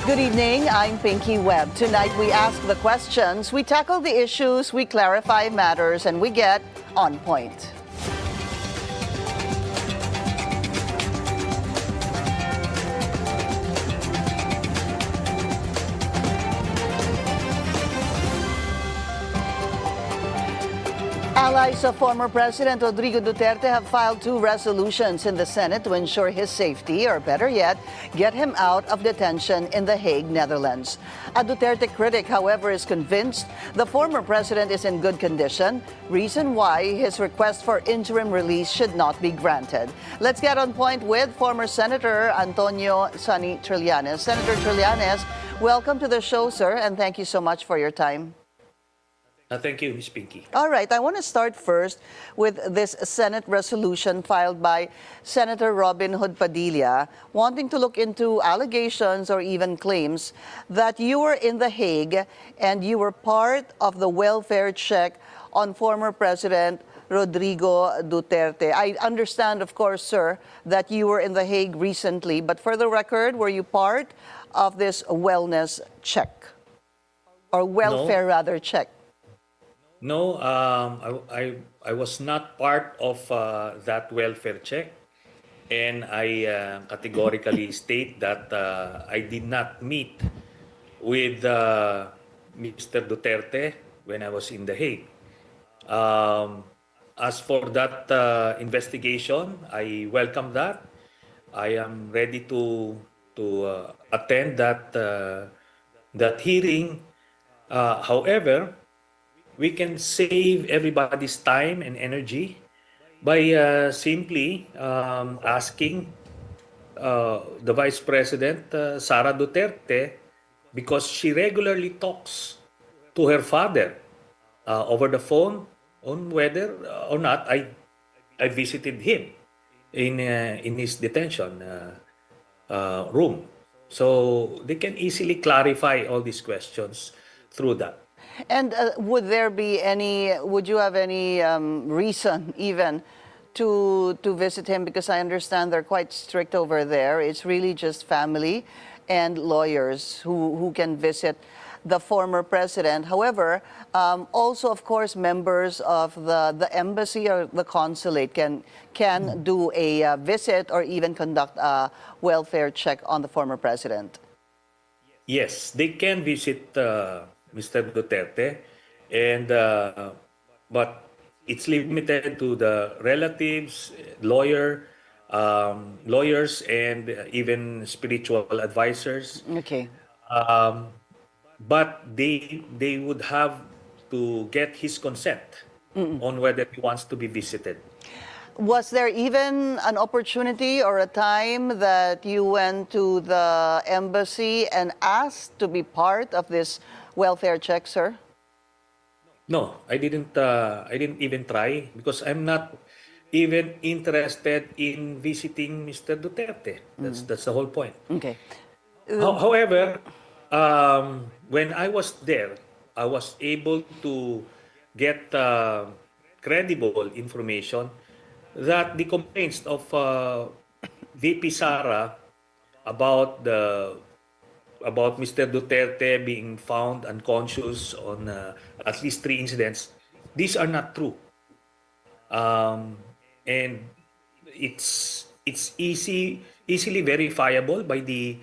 Good evening, I'm Pinky Webb. Tonight we ask the questions, we tackle the issues, we clarify matters, and we get on point. Allies of former President Rodrigo Duterte have filed 2 resolutions in the Senate to ensure his safety, or better yet, get him out of detention in The Hague, Netherlands. A Duterte critic, however, is convinced the former president is in good condition, reason why his request for interim release should not be granted. Let's get on point with former Senator Antonio Trillanes. Senator Trillanes, welcome to the show, sir, and thank you so much for your time. Thank you, Ms. Pinky. All right, I want to start first with this Senate resolution filed by Senator Robin Hood Padilla, wanting to look into allegations or even claims that you were in The Hague and you were part of the welfare check on former President Rodrigo Duterte. I understand, of course, sir, that you were in The Hague recently, but for the record, were you part of this wellness check? Or welfare, rather, check? No, I was not part of that welfare check, and I categorically state that I did not meet with Mr. Duterte when I was in The Hague. As for that investigation, I welcome that. I am ready to attend that hearing. However, we can save everybody's time and energy by simply asking the Vice President, Sara Duterte, because she regularly talks to her father over the phone on whether or not I visited him in his detention room. So they can easily clarify all these questions through that. And would you have any reason even to visit him? Because I understand they're quite strict over there. It's really just family and lawyers who can visit the former president. However, also, of course, members of the embassy or the consulate can do a visit or even conduct a welfare check on the former president. Yes, they can visit Mr. Duterte, and but it's limited to the relatives, lawyers, and even spiritual advisors. Okay. But they would have to get his consent on whether he wants to be visited. Was there even an opportunity or a time that you went to the embassy and asked to be part of this welfare check, sir? No, I didn't. I didn't even try because I'm not even interested in visiting Mr. Duterte. That's the whole point. Okay. However, when I was there, I was able to get credible information that the complaints of VP Sara about Mr. Duterte being found unconscious on at least 3 incidents, these are not true. And it's easily verifiable by the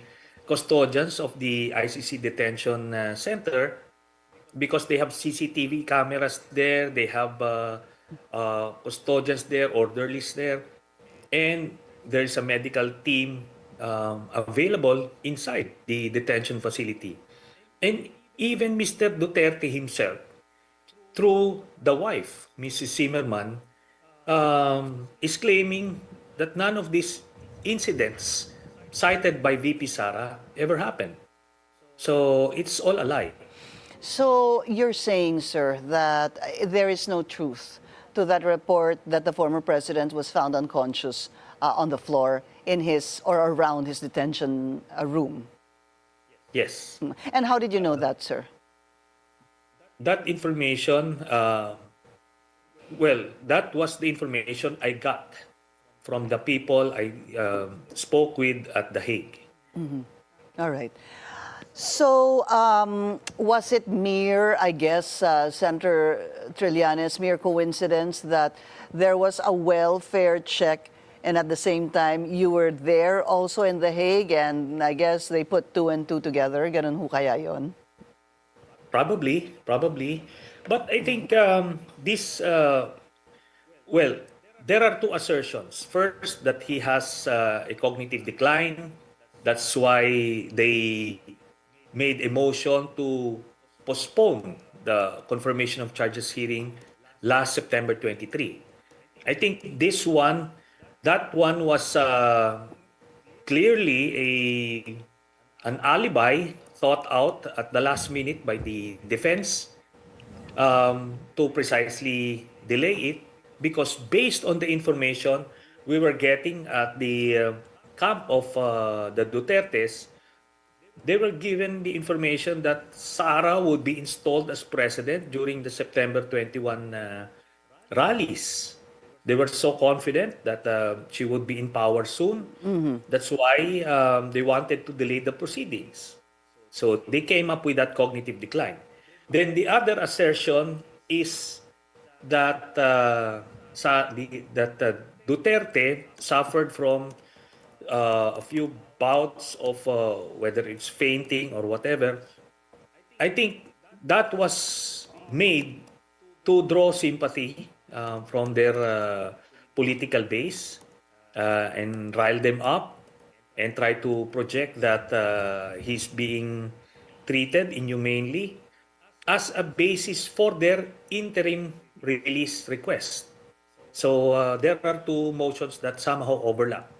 custodians of the ICC detention center because they have CCTV cameras there, they have custodians there, orderlies there, and there's a medical team available inside the detention facility. And even Mr. Duterte himself, through the wife, Mrs. Zimmerman, is claiming that none of these incidents cited by VP Sara ever happened. So it's all a lie. So you're saying, sir, that there is no truth to that report that the former president was found unconscious on the floor in his or around his detention room? Yes. And how did you know that, sir? That information, that was the information I got from the people I spoke with at The Hague. All right. So, was it mere, I guess, Senator Trillanes, mere coincidence that there was a welfare check and at the same time you were there also in The Hague and I guess they put two and two together? Ganun ho kaya yun? Probably. But I think this, well, there are two assertions. First, that he has a cognitive decline. That's why they made a motion to postpone the confirmation of charges hearing last September 23. I think that one was clearly an alibi thought out at the last minute by the defense to precisely delay it because based on the information we were getting at the camp of the Dutertes, they were given the information that Sara would be installed as president during the September 21 rallies. They were so confident that she would be in power soon. That's why they wanted to delay the proceedings. So they came up with that cognitive decline. Then the other assertion is that Duterte suffered from a few bouts of whether it's fainting or whatever. I think that was made to draw sympathy from their political base and rile them up and try to project that he's being treated inhumanely as a basis for their interim release request. So there are two motions that somehow overlap.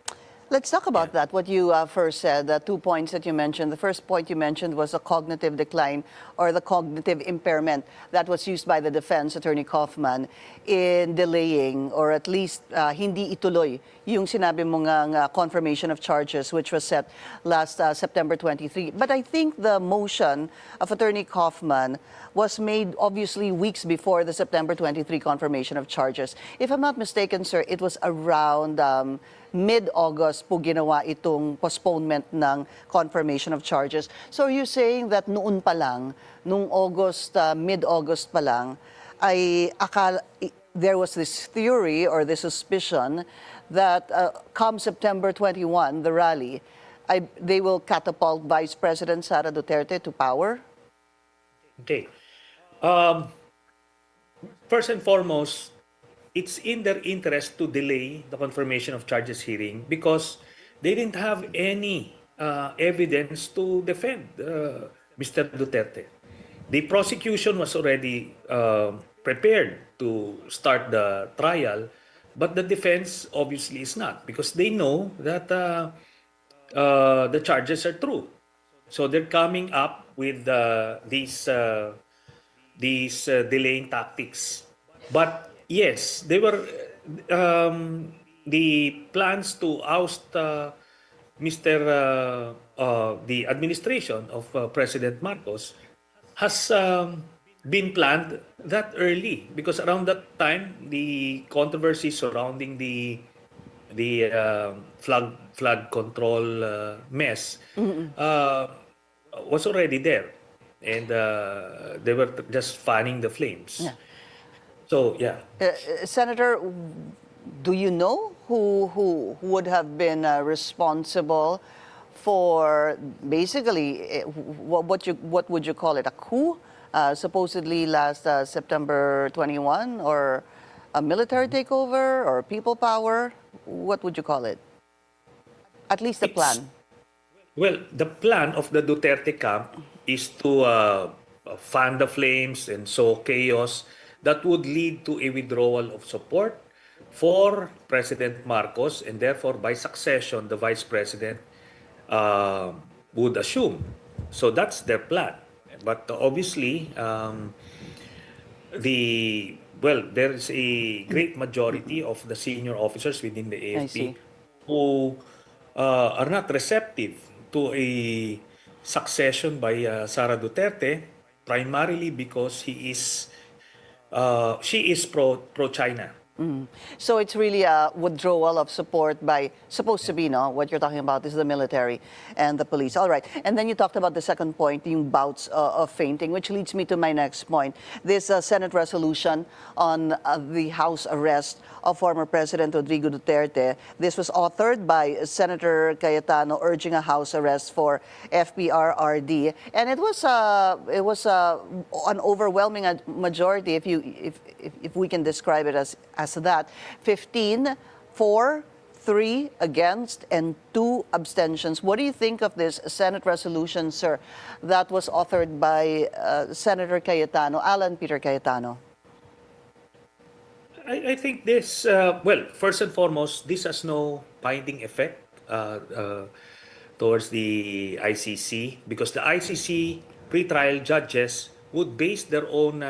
Let's talk about that, what you first said, the 2 points that you mentioned. The first point you mentioned was the cognitive decline or the cognitive impairment that was used by the defense, Attorney Kaufman, in delaying or at least hindi ituloy yung sinabi mo nga confirmation of charges which was set last September 23. But I think the motion of Attorney Kaufman was made obviously weeks before the September 23 confirmation of charges. If I'm not mistaken, sir, it was around mid-August po ginawa itong postponement ng confirmation of charges. So are you saying that noon pa lang, nung August, mid-August pa lang, ay there was this theory or this suspicion that come September 21, the rally, they will catapult Vice President Sara Duterte to power? Okay. First and foremost, it's in their interest to delay the confirmation of charges hearing because they didn't have any evidence to defend Mr. Duterte. The prosecution was already prepared to start the trial, but the defense obviously is not because they know that the charges are true. So they're coming up with these delaying tactics. But yes, they were the plans to oust the administration of President Marcos has been planned that early because around that time the controversy surrounding the flood control mess was already there, and they were just fanning the flames. Yeah. So yeah. Senator, do you know who would have been responsible for basically what would you call it, a coup supposedly last September 21, or a military takeover or people power? What would you call it? At least the plan. Well, the plan of the Duterte camp is to fan the flames and sow chaos that would lead to a withdrawal of support for President Marcos, and therefore by succession the Vice President would assume. So that's their plan. But obviously, there is a great majority of the senior officers within the AFP who are not receptive to a succession by Sara Duterte, primarily because she is pro-China. So it's really a withdrawal of support by, supposed to be, no? What you're talking about is the military and the police. All right. And then you talked about the second point, yung bouts of fainting, which leads me to my next point. This Senate resolution on the House arrest of former President Rodrigo Duterte. This was authored by Senator Cayetano urging a House arrest for FPRRD. And it was an overwhelming majority, if we can describe it as that. 15 for, 3 against, and 2 abstentions. What do you think of this Senate resolution, sir, that was authored by Senator Cayetano, Alan Peter Cayetano? I think this, well, first and foremost, this has no binding effect towards the ICC, because the ICC pretrial judges would base their own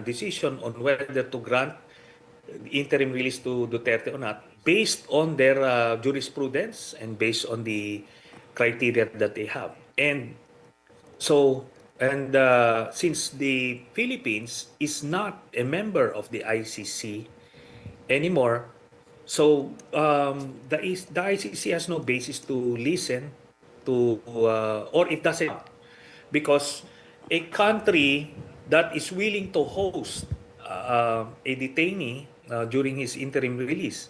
decision on whether to grant interim release to Duterte or not, based on their jurisprudence and based on the criteria that they have. And so, since the Philippines is not a member of the ICC anymore, so the ICC has no basis to listen to, or it doesn't, because a country that is willing to host a detainee during his interim release,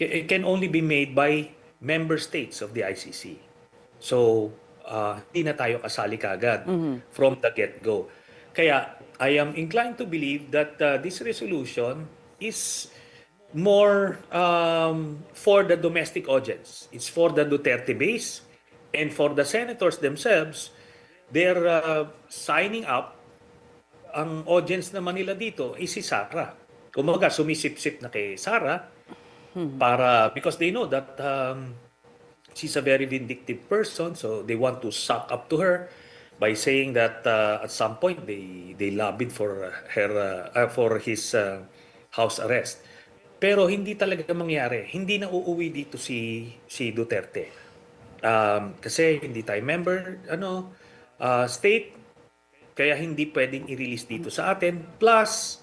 it can only be made by member states of the ICC. So, hindi na tayo kasali kagad from the get-go. Kaya, I am inclined to believe that this resolution is more for the domestic audience. It's for the Duterte base, and for the senators themselves, they're signing up. Ang audience naman nila dito is si Sara. Kumaga, sumisip-sip na kay Sara because they know that she's a very vindictive person, so they want to suck up to her by saying that at some point they lobbied for his house arrest. Pero hindi talaga mangyari. Hindi na uuwi dito si Duterte. Kasi hindi tayo member state, kaya hindi pwedeng i-release dito sa atin. Plus,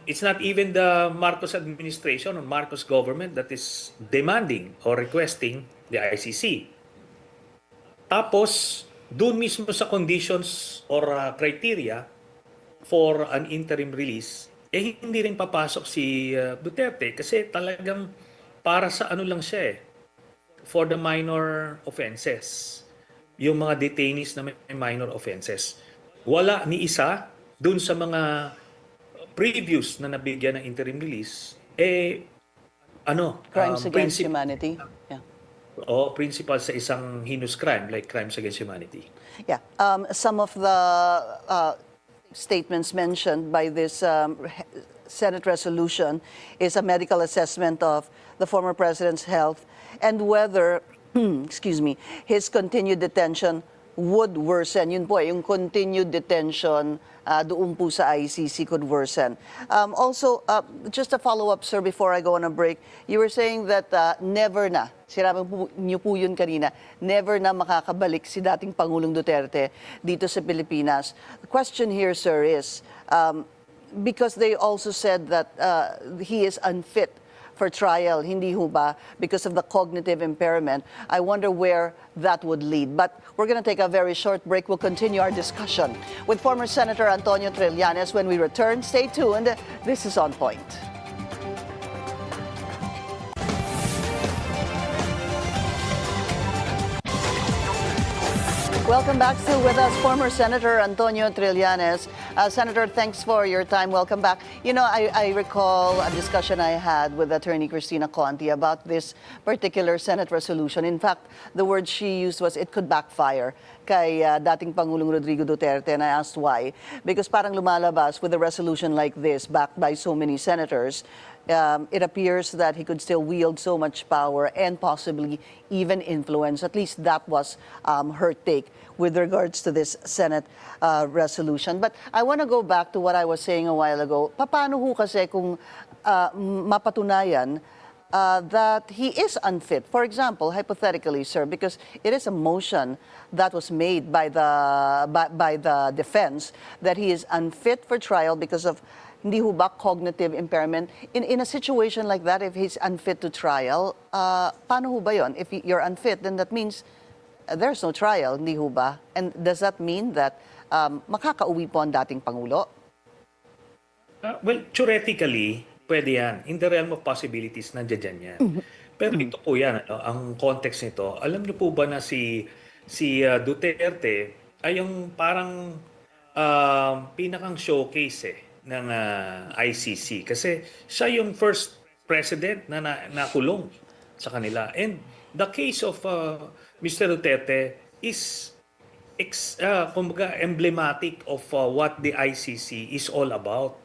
it's not even the Marcos administration or Marcos government that is demanding or requesting the ICC. Tapos, doon mismo sa conditions or criteria for an interim release, hindi rin papasok si Duterte kasi talagang para sa ano lang siya for the minor offenses. Yung mga detainees na may minor offenses. Wala ni isa dun sa mga previous na nabigyan ng interim release, Crimes against humanity. Yeah. O principal sa isang heinous crime like crimes against humanity. Yeah. Some of the statements mentioned by this Senate resolution is a medical assessment of the former president's health and whether excuse me, his continued detention would worsen. Yun po, yung continued detention doon po sa ICC could worsen. Also, just a follow-up, sir, before I go on a break, you were saying that never na, sinabi niyo po yun kanina, never na makakabalik si dating Pangulong Duterte dito sa Pilipinas. The question here, sir, is because they also said that he is unfit for trial, hindi ho ba, because of the cognitive impairment. I wonder where that would lead. But we're going to take a very short break. We'll continue our discussion with former Senator Antonio Trillanes when we return. Stay tuned. This is On Point. Welcome back. Still with us, former Senator Antonio Trillanes. Senator, thanks for your time. Welcome back. You know, I recall a discussion I had with Attorney Cristina Conti about this particular Senate resolution. In fact, the word she used was it could backfire kay dating Pangulong Rodrigo Duterte, and I asked why. Because parang lumalabas with a resolution like this backed by so many senators, it appears that he could still wield so much power and possibly even influence. At least that was her take with regards to this Senate resolution. But I want to go back to what I was saying a while ago. Paano ho kasi kung mapatunayan that he is unfit? For example, hypothetically, sir, because it is a motion that was made by the defense that he is unfit for trial because of hindi ho ba cognitive impairment? In a situation like that, if he's unfit to trial, paano ho ba yun? If you're unfit, then that means there's no trial, hindi ho ba? And does that mean that makakauwi po ang dating Pangulo? Well, theoretically, pwede yan. In the realm of possibilities, nandiyan yan. Pero ito po yan, ano, ang context nito. Alam niyo po ba na si Duterte ay yung parang pinakang showcase ng ICC. Kasi siya yung first president na nakulong sa kanila. And the case of Mr. Duterte is kumbaga emblematic of what the ICC is all about.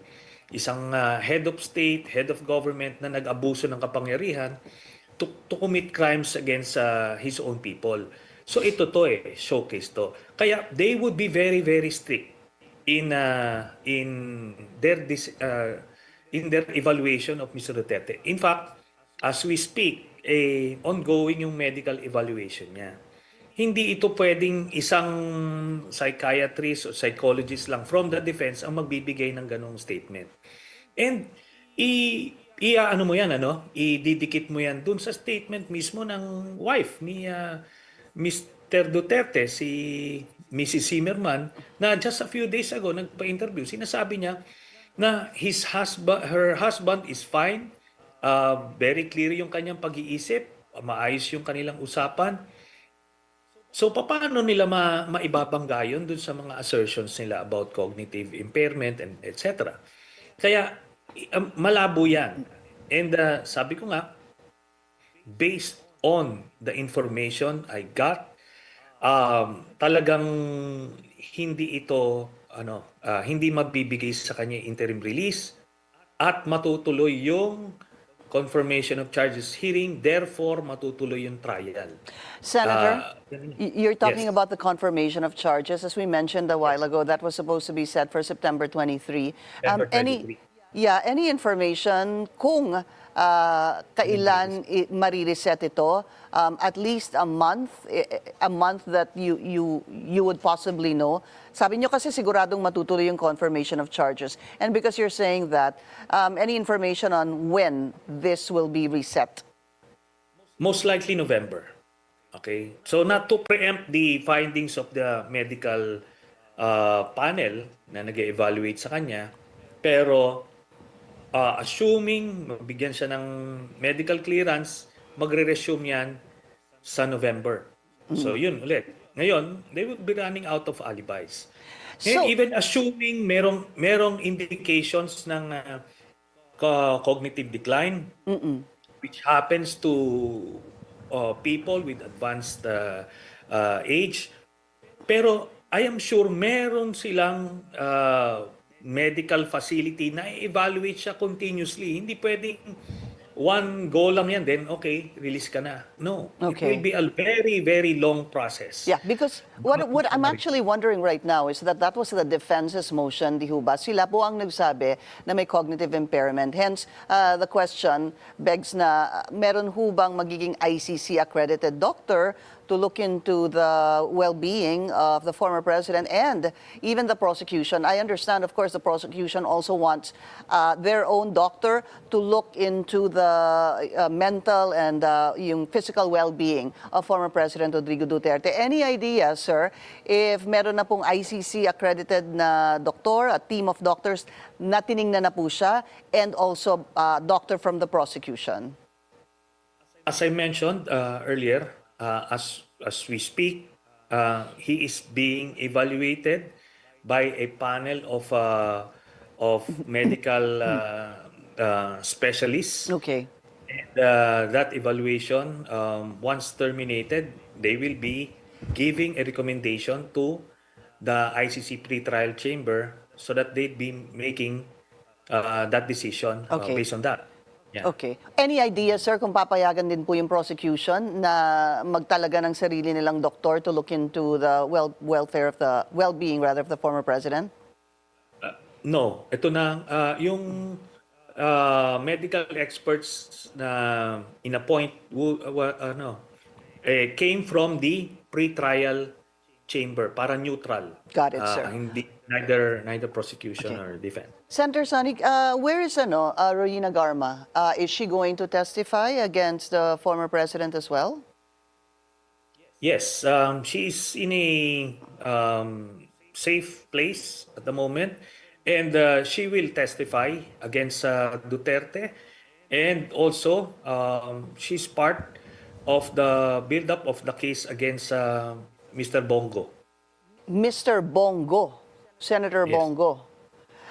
Isang head of state, head of government na nag-abuso ng kapangyarihan to commit crimes against his own people. So ito showcase to. Kaya they would be very very strict in their evaluation of Mr. Duterte. In fact, as we speak, ongoing yung medical evaluation niya. Hindi ito pwedeng isang psychiatrist o psychologist lang from the defense ang magbibigay ng ganong statement. And ano mo yan, ididikit mo yan dun sa statement mismo ng wife ni Mr. Duterte, si Mrs. Zimmerman, na just a few days ago nagpa-interview, sinasabi niya na her husband is fine, very clear yung kanyang pag-iisip, maayos yung kanilang usapan. So paano nila maibabangga yun dun sa mga assertions nila about cognitive impairment and etc. Kaya malabo yan. And sabi ko nga, based on the information I got, talagang hindi ito hindi mabibigay sa kanya interim release at matutuloy yung confirmation of charges hearing, therefore matutuloy yung trial. Senator, you're talking yes. about the confirmation of charges. As we mentioned a while ago, that was supposed to be set for September 23. September 23. Any information kung kailan marireset ito? At least a month that you would possibly know. Sabi nyo kasi siguradong matutuloy yung confirmation of charges. And because you're saying that, any information on when this will be reset? Most likely November. Okay? So not to preempt the findings of the medical panel na nag-evaluate sa kanya, pero assuming mabigyan siya ng medical clearance, magre-resume yan sa November. So yun ulit. Ngayon, they will be running out of alibis. And even assuming merong indications ng cognitive decline, which happens to people with advanced age, pero I am sure meron silang medical facility na i-evaluate siya continuously. Hindi pwedeng one go lang yan, then okay, release ka na. No. Okay. It will be a very, very long process. Yeah, because what I'm actually wondering right now is that was the defense's motion, di ho ba? Sila po ang nagsabi na may cognitive impairment. Hence, the question begs na meron ho bang magiging ICC-accredited doctor to look into the well-being of the former president and even the prosecution. I understand, of course, the prosecution also wants their own doctor to look into the mental and yung physical well-being of former President Rodrigo Duterte. Any idea, sir, if meron na pong ICC-accredited na doktor, a team of doctors na tiningnan na po siya, and also doctor from the prosecution? As I mentioned earlier, as we speak, he is being evaluated by a panel of medical specialists. Okay. And that evaluation, once terminated, they will be giving a recommendation to the ICC pre-trial chamber so that they'd be making that decision based on that. Yeah. Okay. Any idea, sir, kung papayagan din po yung prosecution na magtalaga ng sarili nilang doktor to look into the well-being rather of the former president? No. Ito na, yung medical experts na in-appoint came from the pre-trial chamber para neutral. Got it, sir. Hindi, neither prosecution or defense. Senator Sonic, where is Rowena Garma? Is she going to testify against the former president as well? Yes, she is in a safe place at the moment, and she will testify against Duterte, and also she's part of the build-up of the case against Mr. Bongo. Mr. Bongo, Senator Yes, Bongo.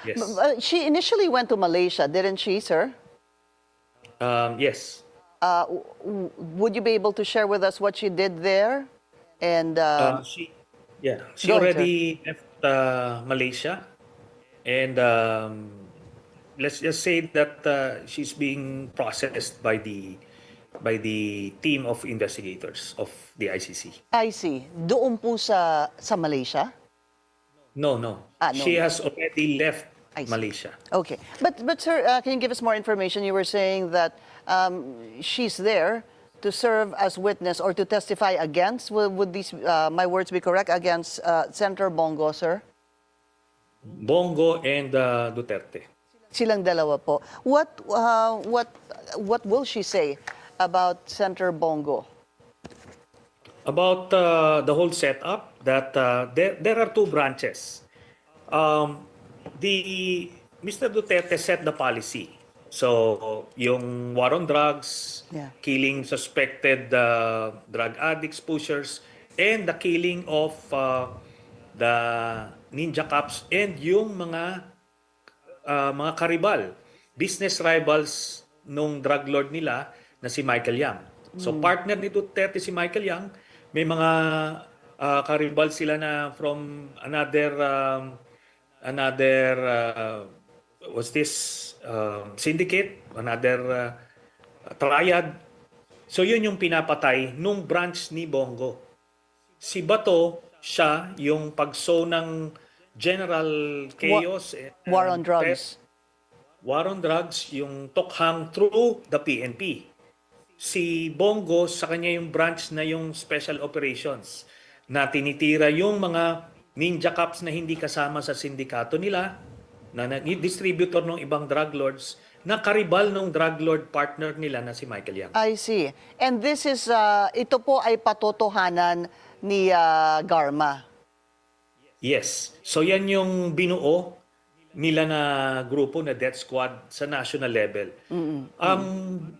yes, She initially went to Malaysia, didn't she, sir? yes. Would you be able to share with us what she did there? And She, yeah, she go ahead, sir. already left Malaysia, and let's just say that she's being processed by the team of investigators of the ICC. I see. Doon po sa Malaysia? No, no, No, she no. has already left I see. Malaysia. Okay. But sir, can you give us more information? You were saying that she's there to serve as witness or to testify against, would these, my words be correct, against Senator Bongo, sir? Bongo and Duterte. Silang dalawa po. What will she say about Senator Bongo? About the whole setup, that there are two branches. The Mr. Duterte set the policy. So, yung war on drugs, Yeah. killing suspected drug addicts, pushers, and the killing of the ninja cops and yung mga karibal, business rivals nung drug lord nila na si Michael Yang. So partner ni Duterte si Michael Yang, may mga karibal sila na from another what's this syndicate, another triad. So yun yung pinapatay nung branch ni Bongo. Si Bato, siya yung pagso ng general chaos, War on drugs. war on drugs, yung tokhang through the PNP. Si Bongo, sa kanya yung branch na yung special operations na tinitira yung mga ninja cops na hindi kasama sa sindikato nila, na distributor ng ibang drug lords, na karibal ng drug lord partner nila na si Michael Yang. I see. And this is, ito po ay patotohanan ni Garma. Yes. So yan yung binuo nila na grupo na death squad sa national level.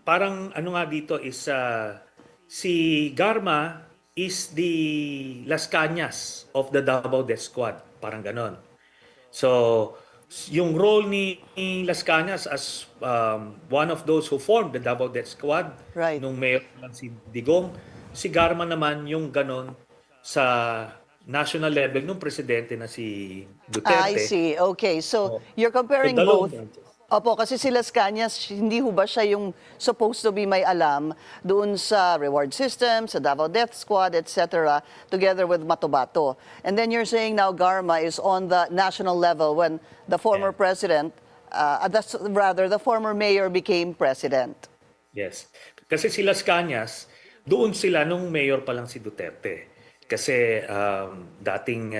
Parang ano nga dito is si Garma is the Las Cañas of the Davao Death Squad. Parang ganon. So, yung role ni Las Cañas as one of those who formed the Davao Death Squad, Right. nung mayor lang si Digong, si Garma naman yung ganon sa national level nung presidente na si I Duterte. see. Okay. So, you're So, comparing dalawang both. branches. Opo, kasi si Las Cañas, hindi ho ba siya yung supposed to be may alam doon sa reward system, sa Davao Death Squad, etc., together with Matobato. And then you're saying now Garma is on the national level when the former Yeah. president, the former mayor became president. Yes. Kasi si Las Cañas, doon sila nung mayor pa lang si Duterte. Kasi dating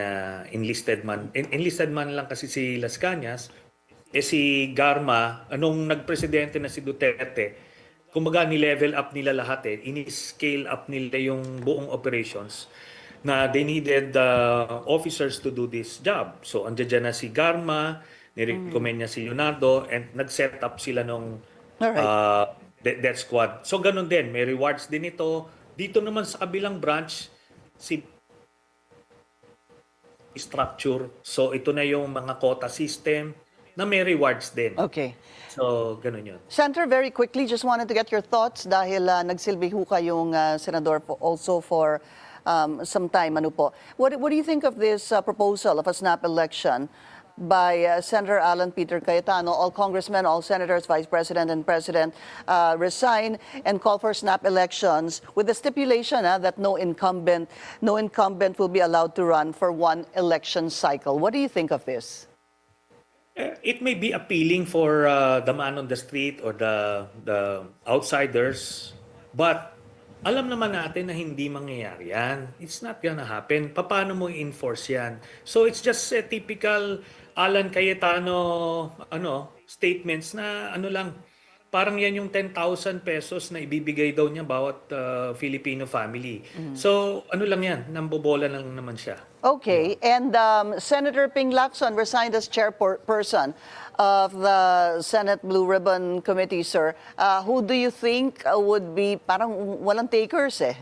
enlisted man lang kasi si Las Cañas, si Garma, anong nagpresidente na si Duterte, kumbaga ni-level up nila lahat ini-scale up nila yung buong operations na they needed officers to do this job. So andiyan na si Garma, ni-recommend niya si Leonardo, and nag-set up sila nung Alright. death squad. So ganun din, may rewards din ito. Dito naman sa kabilang branch, si structure. So ito na yung mga quota system na may rewards din. Okay. So ganun yun. Senator, very quickly, just wanted to get your thoughts dahil nagsilbi ho kayong senador also for some time. Ano po? What do you think of this proposal of a snap election by Senator Alan Peter Cayetano? All congressmen, all senators, vice president, and president resign and call for snap elections with the stipulation that no incumbent will be allowed to run for one election cycle. What do you think of this? It may be appealing for the man on the street or the outsiders, but alam naman natin na hindi mangyayari yan. It's not gonna happen. Paano mo i-enforce yan? So it's just a typical Alan Cayetano statements na ano lang, parang yan yung 10,000 pesos na ibibigay daw niya bawat Filipino family. So ano lang yan, nambobola lang naman siya. Okay, and Senator Ping Lacson resigned as chairperson of the Senate Blue Ribbon Committee, sir. Who do you think would be, parang walang takers eh?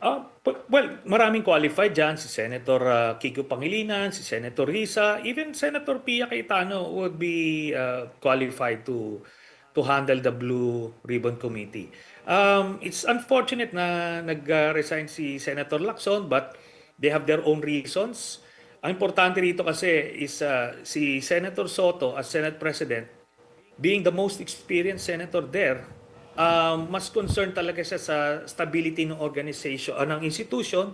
Well, maraming qualified dyan. Si Senator Kiko Pangilinan, si Senator Risa, even Senator Pia Cayetano would be qualified to handle the Blue Ribbon Committee. It's unfortunate na nag-resign si Senator Lacson, but they have their own reasons. Ang importante rito kasi is si Senator Soto as Senate President, being the most experienced senator there, mas concerned talaga siya sa stability ng organization, ng institution,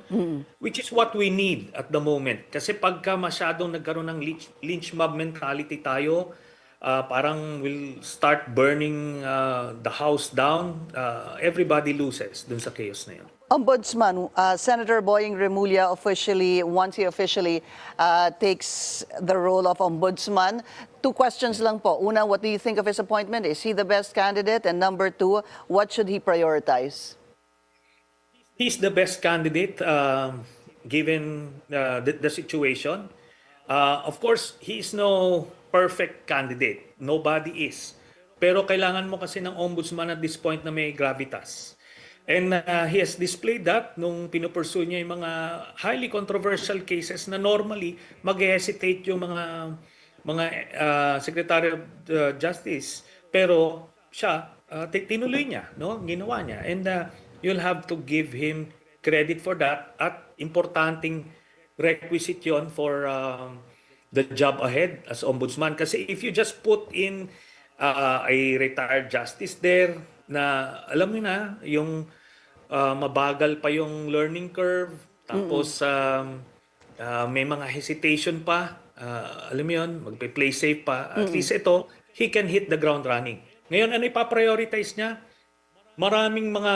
which is what we need at the moment. Kasi pagka masyadong nagkaroon ng lynch mob mentality tayo, parang will start burning the house down, everybody loses dun sa chaos na yun. Ombudsman, Senator Boying Remulla once he officially takes the role of ombudsman. 2 questions lang po. Una, what do you think of his appointment? Is he the best candidate? And number 2, what should he prioritize? He's the best candidate given the situation. Of course, he is no perfect candidate. Nobody is. Pero kailangan mo kasi ng ombudsman at this point na may gravitas. And he has displayed that nung pinupursue niya yung mga highly controversial cases na normally mag-hesitate yung mga Secretary of Justice. Pero siya, tinuloy niya, no? Ginawa niya. And you'll have to give him credit for that at importanteng requisite yun for the job ahead as ombudsman. Kasi if you just put in a retired justice there, na alam niyo na yung mabagal pa yung learning curve, tapos may mga hesitation pa, alam mo yun, magpe-play safe pa, at least ito, he can hit the ground running. Ngayon, ano ipaprioritize niya? Maraming mga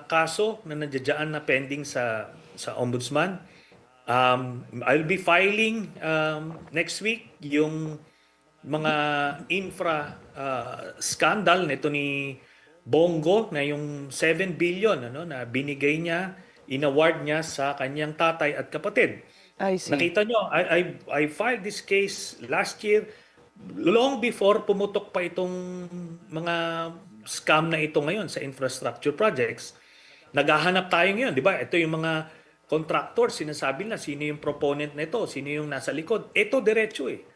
kaso na nandiyan na pending sa ombudsman. I'll be filing next week yung mga infra scandal nito ni Bongo na yung 7 billion na binigay niya, inaward niya sa kanyang tatay at kapatid. I see. Nakita nyo, I filed this case last year long before pumutok pa itong mga scam na ito ngayon sa infrastructure projects. Naghahanap tayo ngayon, di ba? Ito yung mga contractors, sinasabi na sino yung proponent na ito, sino yung nasa likod. Ito diretso eh.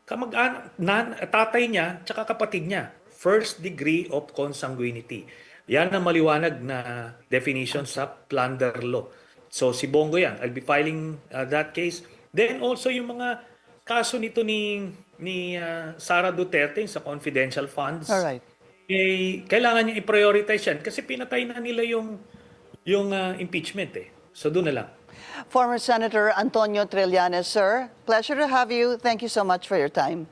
Tatay niya tsaka kapatid niya, first degree of consanguinity. Yan ang maliwanag na definition sa plunder law. So si Bongo yan, I'll be filing that case. Then also yung mga kaso nito ni Sara Duterte sa confidential funds. Alright. Kailangan niya i-prioritize yan kasi pinatay na nila yung impeachment eh. So doon na lang. Former Senator Antonio Trillanes, sir, pleasure to have you. Thank you so much for your time.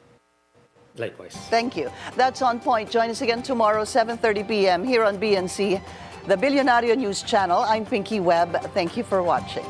Likewise. Thank you. That's On Point. Join us again tomorrow, 7:30 p.m. here on BNC, the Billionario News Channel. I'm Pinky Webb. Thank you for watching.